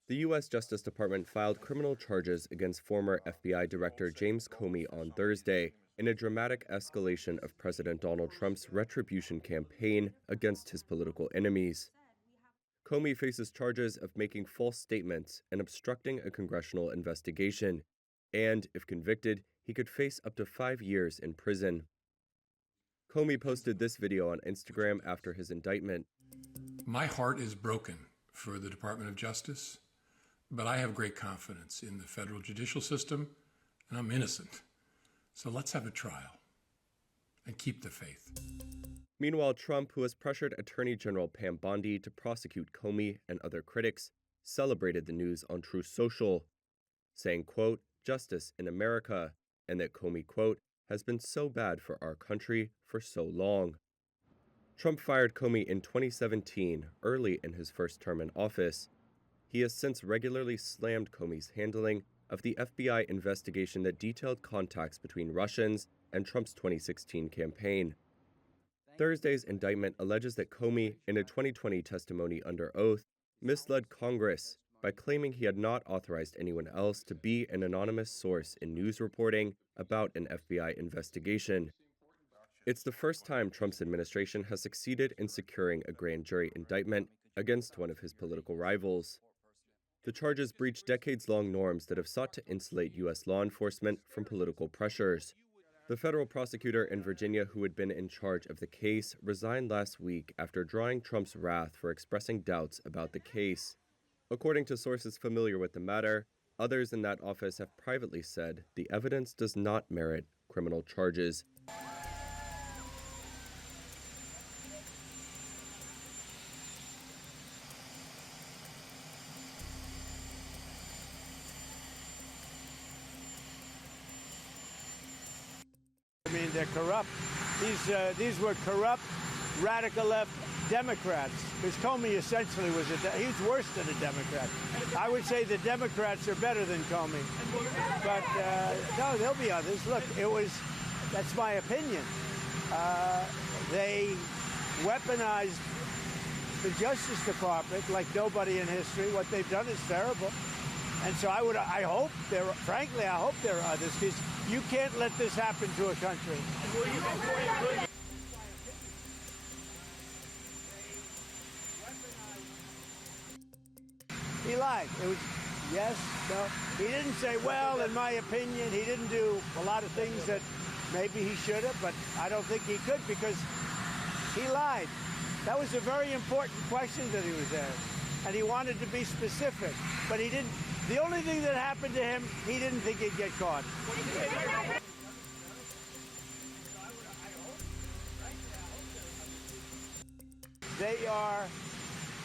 The U.S. Justice Department filed criminal charges against former FBI Director James Comey on Thursday in a dramatic escalation of President Donald Trump's retribution campaign against his political enemies. Comey faces charges of making false statements and obstructing a congressional investigation, and, if convicted, he could face up to 5 years in prison. Comey posted this video on Instagram after his indictment. My heart is broken for the Department of Justice, but I have great confidence in the federal judicial system, and I'm innocent. So let's have a trial and keep the faith. Meanwhile, Trump, who has pressured Attorney General Pam Bondi to prosecute Comey and other critics, celebrated the news on Truth Social, saying, quote, "Justice in America," and that Comey, quote, "has been so bad for our country for so long." Trump fired Comey in 2017, early in his first term in office. He has since regularly slammed Comey's handling of the FBI investigation that detailed contacts between Russians and Trump's 2016 campaign. Thursday's indictment alleges that Comey, in a 2020 testimony under oath, misled Congress by claiming he had not authorized anyone else to be an anonymous source in news reporting about an FBI investigation. It's the first time Trump's administration has succeeded in securing a grand jury indictment against one of his political rivals. The charges breach decades-long norms that have sought to insulate U.S. law enforcement from political pressures. The federal prosecutor in Virginia who had been in charge of the case resigned last week after drawing Trump's wrath for expressing doubts about the case. According to sources familiar with the matter, others in that office have privately said the evidence does not merit criminal charges. I mean, they're corrupt. These were corrupt, radical left Democrats. Because Comey essentially was he's worse than a Democrat. I would say the Democrats are better than Comey. But no, there'll be others. Look, that's my opinion. They weaponized the Justice Department like nobody in history. What they've done is terrible. And so I hope there are others, because you can't let this happen to a country. He lied. It was yes, no. He didn't say, well, in my opinion, he didn't do a lot of things that maybe he should have, but I don't think he could, because he lied. That was a very important question that he was asked. And he wanted to be specific, but he didn't. The only thing that happened to him, he didn't think he'd get caught. They are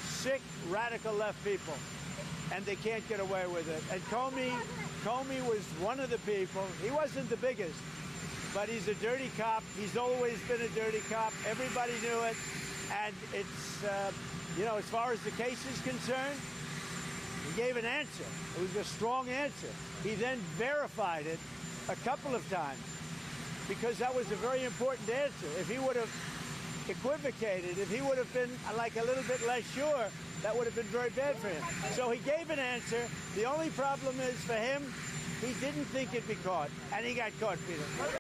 sick, radical left people, and they can't get away with it. And Comey was one of the people. He wasn't the biggest, but he's a dirty cop. He's always been a dirty cop. Everybody knew it. And it's, as far as the case is concerned, he gave an answer. It was a strong answer. He then verified it a couple of times, because that was a very important answer. If he would have equivocated, if he would have been like a little bit less sure, that would have been very bad for him. So he gave an answer. The only problem is for him, he didn't think he'd be caught, and he got caught, Peter.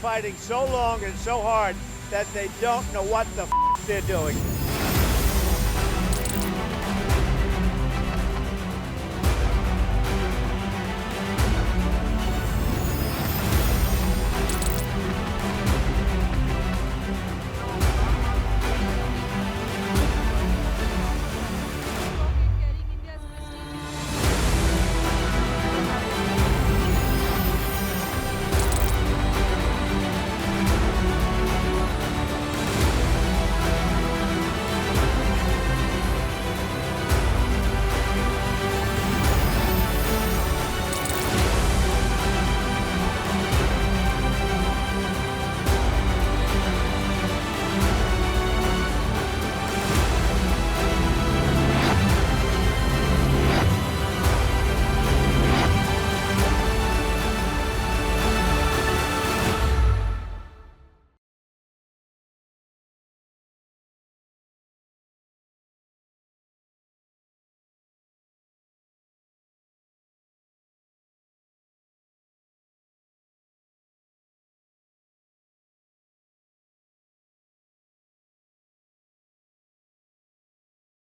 fighting so long and so hard that they don't know what the they're doing.